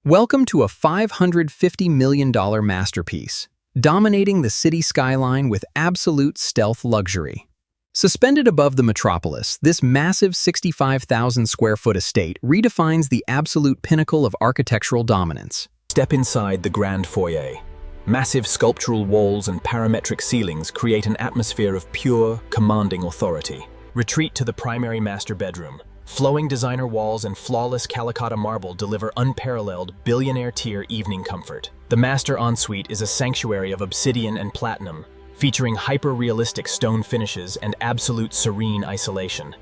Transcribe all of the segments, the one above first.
Welcome to a $550 million masterpiece, dominating the city skyline with absolute stealth luxury. Suspended above the metropolis, this massive 65,000 square foot estate redefines the absolute pinnacle of architectural dominance. Step inside the grand foyer. Massive sculptural walls and parametric ceilings create an atmosphere of pure, commanding authority. Retreat to the primary master bedroom. Flowing designer walls and flawless Calacatta marble deliver unparalleled billionaire-tier evening comfort. The master ensuite is a sanctuary of obsidian and platinum, featuring hyper-realistic stone finishes and absolute serene isolation.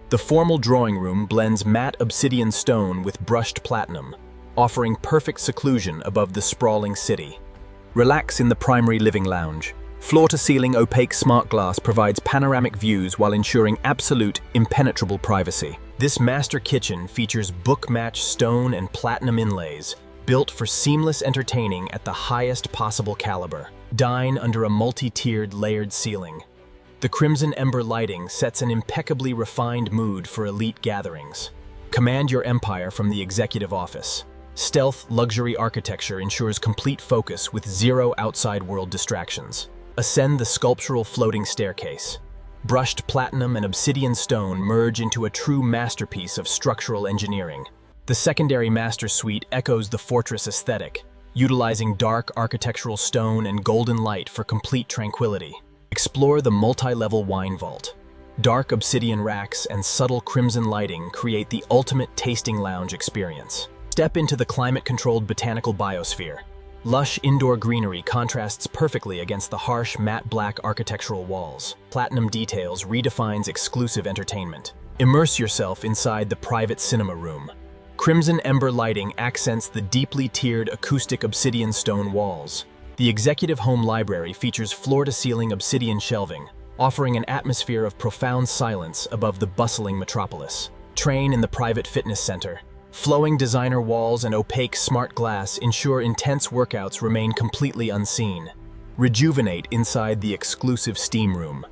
The formal drawing room blends matte obsidian stone with brushed platinum, offering perfect seclusion above the sprawling city. Relax in the primary living lounge. Floor-to-ceiling opaque smart glass provides panoramic views while ensuring absolute, impenetrable privacy. This master kitchen features book-matched stone and platinum inlays, built for seamless entertaining at the highest possible caliber. Dine under a multi-tiered layered ceiling. The Crimson Ember lighting sets an impeccably refined mood for elite gatherings. Command your empire from the executive office. Stealth luxury architecture ensures complete focus with zero outside world distractions. Ascend the sculptural floating staircase. Brushed platinum and obsidian stone merge into a true masterpiece of structural engineering. The secondary master suite echoes the fortress aesthetic, utilizing dark architectural stone and golden light for complete tranquility. Explore the multi-level wine vault. Dark obsidian racks and subtle crimson lighting create the ultimate tasting lounge experience. Step into the climate-controlled botanical biosphere. Lush indoor greenery contrasts perfectly against the harsh matte black architectural walls. Platinum details redefines exclusive entertainment. Immerse yourself inside the private cinema room. Crimson Ember lighting accents the deeply tiered acoustic obsidian stone walls. The executive home library features floor-to-ceiling obsidian shelving, offering an atmosphere of profound silence above the bustling metropolis. Train in the private fitness center. Flowing designer walls and opaque smart glass ensure intense workouts remain completely unseen. Rejuvenate inside the exclusive steam room.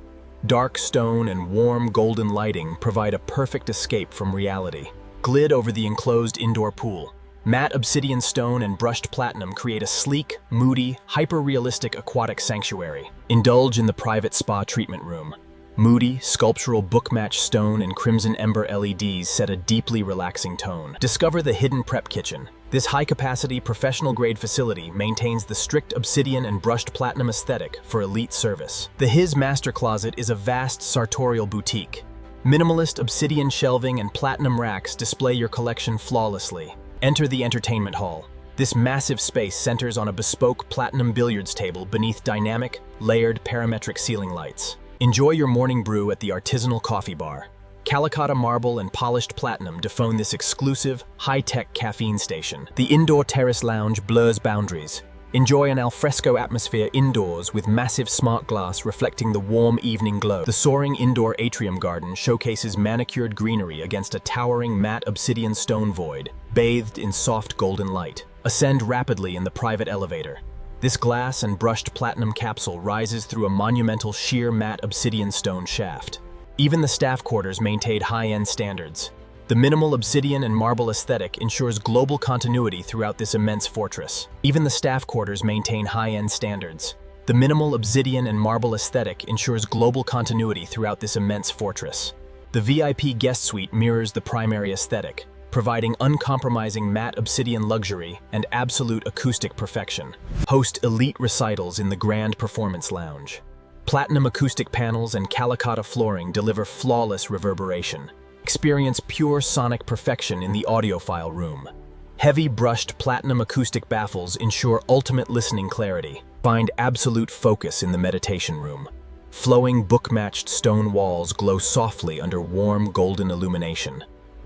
Dark stone and warm golden lighting provide a perfect escape from reality. Glide over the enclosed indoor pool. Matte obsidian stone and brushed platinum create a sleek, moody, hyper-realistic aquatic sanctuary. Indulge in the private spa treatment room. Moody, sculptural book-matched stone and Crimson Ember LEDs set a deeply relaxing tone. Discover the hidden prep kitchen. This high-capacity, professional-grade facility maintains the strict obsidian and brushed platinum aesthetic for elite service. The His Master Closet is a vast sartorial boutique. Minimalist obsidian shelving and platinum racks display your collection flawlessly. Enter the entertainment hall. This massive space centers on a bespoke platinum billiards table beneath dynamic, layered parametric ceiling lights. Enjoy your morning brew at the artisanal coffee bar. Calacatta marble and polished platinum define this exclusive, high-tech caffeine station. The indoor terrace lounge blurs boundaries. Enjoy an alfresco atmosphere indoors with massive smart glass reflecting the warm evening glow. The soaring indoor atrium garden showcases manicured greenery against a towering matte obsidian stone void, bathed in soft golden light. Ascend rapidly in the private elevator. This glass and brushed platinum capsule rises through a monumental sheer matte obsidian stone shaft. Even the staff quarters maintain high-end standards. The minimal obsidian and marble aesthetic ensures global continuity throughout this immense fortress. Even the staff quarters maintain high-end standards. The minimal obsidian and marble aesthetic ensures global continuity throughout this immense fortress. The VIP guest suite mirrors the primary aesthetic, providing uncompromising matte obsidian luxury and absolute acoustic perfection. Host elite recitals in the Grand Performance Lounge. Platinum acoustic panels and Calacatta flooring deliver flawless reverberation. Experience pure sonic perfection in the audiophile room. Heavy brushed platinum acoustic baffles ensure ultimate listening clarity. Find absolute focus in the meditation room. Flowing book-matched stone walls glow softly under warm golden illumination.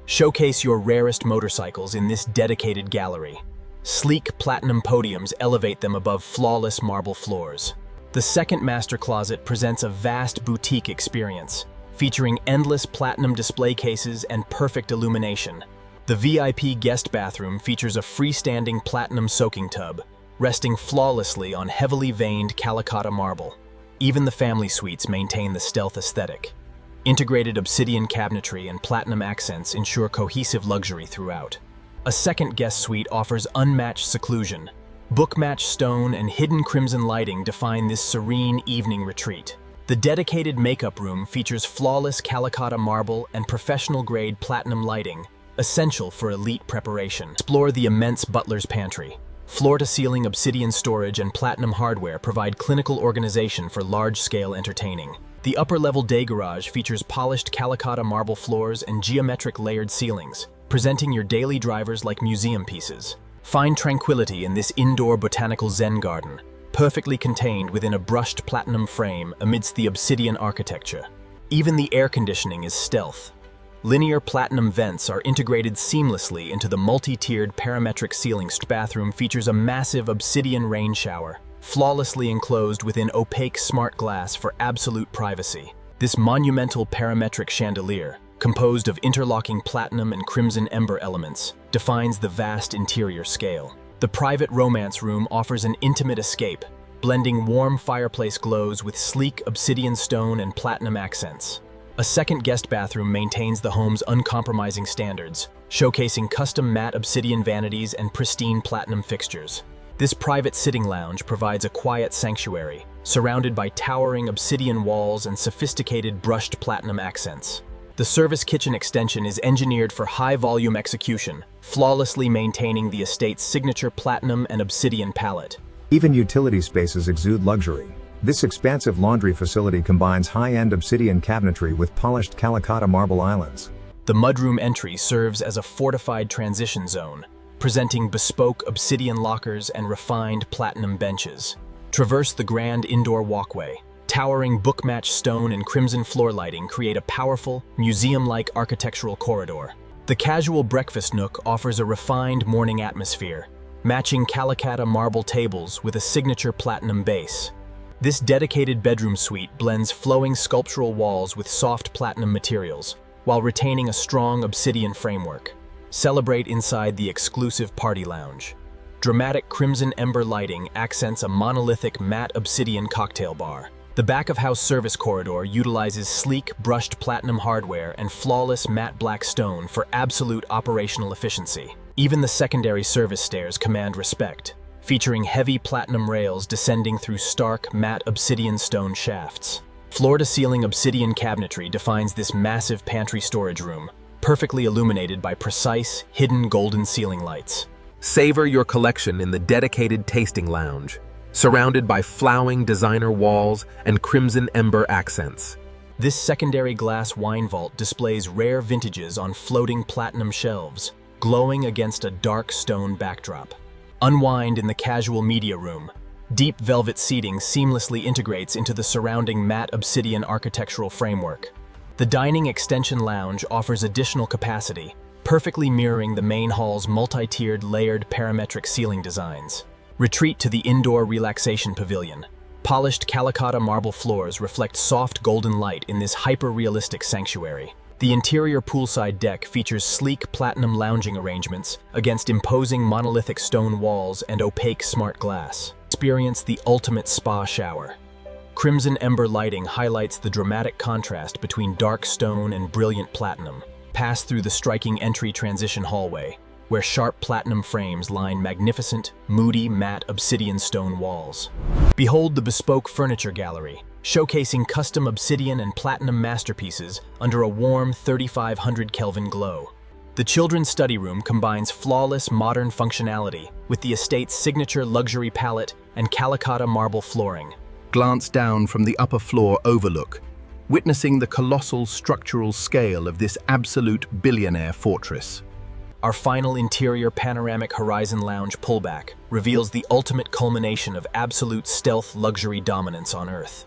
Showcase your rarest motorcycles in this dedicated gallery. Sleek platinum podiums elevate them above flawless marble floors. The second master closet presents a vast boutique experience, featuring endless platinum display cases and perfect illumination. The VIP guest bathroom features a freestanding platinum soaking tub, resting flawlessly on heavily veined Calacatta marble. Even the family suites maintain the stealth aesthetic. Integrated obsidian cabinetry and platinum accents ensure cohesive luxury throughout. A second guest suite offers unmatched seclusion. Book-matched stone and hidden crimson lighting define this serene evening retreat. The dedicated makeup room features flawless Calacatta marble and professional-grade platinum lighting, essential for elite preparation. Explore the immense butler's pantry. Floor-to-ceiling obsidian storage and platinum hardware provide clinical organization for large-scale entertaining. The upper-level day garage features polished Calacatta marble floors and geometric layered ceilings, presenting your daily drivers like museum pieces. Find tranquility in this indoor botanical zen garden, perfectly contained within a brushed platinum frame amidst the obsidian architecture. Even the air conditioning is stealth. Linear platinum vents are integrated seamlessly into the multi-tiered parametric ceiling. Bathroom features a massive obsidian rain shower, flawlessly enclosed within opaque smart glass for absolute privacy. This monumental parametric chandelier, composed of interlocking platinum and crimson ember elements, defines the vast interior scale. The private romance room offers an intimate escape, blending warm fireplace glows with sleek obsidian stone and platinum accents. A second guest bathroom maintains the home's uncompromising standards, showcasing custom matte obsidian vanities and pristine platinum fixtures. This private sitting lounge provides a quiet sanctuary, surrounded by towering obsidian walls and sophisticated brushed platinum accents. The service kitchen extension is engineered for high-volume execution, flawlessly maintaining the estate's signature platinum and obsidian palette. Even utility spaces exude luxury. This expansive laundry facility combines high-end obsidian cabinetry with polished Calacatta marble islands. The mudroom entry serves as a fortified transition zone, presenting bespoke obsidian lockers and refined platinum benches. Traverse the grand indoor walkway. Towering book-matched stone and crimson floor lighting create a powerful, museum-like architectural corridor. The casual breakfast nook offers a refined morning atmosphere, matching Calacatta marble tables with a signature platinum base. This dedicated bedroom suite blends flowing sculptural walls with soft platinum materials, while retaining a strong obsidian framework. Celebrate inside the exclusive party lounge. Dramatic crimson ember lighting accents a monolithic matte obsidian cocktail bar. The back-of-house service corridor utilizes sleek, brushed platinum hardware and flawless matte black stone for absolute operational efficiency. Even the secondary service stairs command respect, featuring heavy platinum rails descending through stark, matte obsidian stone shafts. Floor-to-ceiling obsidian cabinetry defines this massive pantry storage room, perfectly illuminated by precise, hidden golden ceiling lights. Savor your collection in the dedicated tasting lounge, surrounded by flowing designer walls and crimson ember accents. This secondary glass wine vault displays rare vintages on floating platinum shelves, glowing against a dark stone backdrop. Unwind in the casual media room. Deep velvet seating seamlessly integrates into the surrounding matte obsidian architectural framework. The dining extension lounge offers additional capacity, perfectly mirroring the main hall's multi-tiered layered parametric ceiling designs. Retreat to the indoor relaxation pavilion. Polished Calacatta marble floors reflect soft golden light in this hyper-realistic sanctuary. The interior poolside deck features sleek platinum lounging arrangements against imposing monolithic stone walls and opaque smart glass. Experience the ultimate spa shower. Crimson ember lighting highlights the dramatic contrast between dark stone and brilliant platinum. Pass through the striking entry transition hallway, where sharp platinum frames line magnificent, moody matte obsidian stone walls. Behold the bespoke furniture gallery, showcasing custom obsidian and platinum masterpieces under a warm 3500 Kelvin glow. The children's study room combines flawless modern functionality with the estate's signature luxury palette and Calacatta marble flooring. Glance down from the upper floor overlook, witnessing the colossal structural scale of this absolute billionaire fortress. Our final interior panoramic horizon lounge pullback reveals the ultimate culmination of absolute stealth luxury dominance on Earth.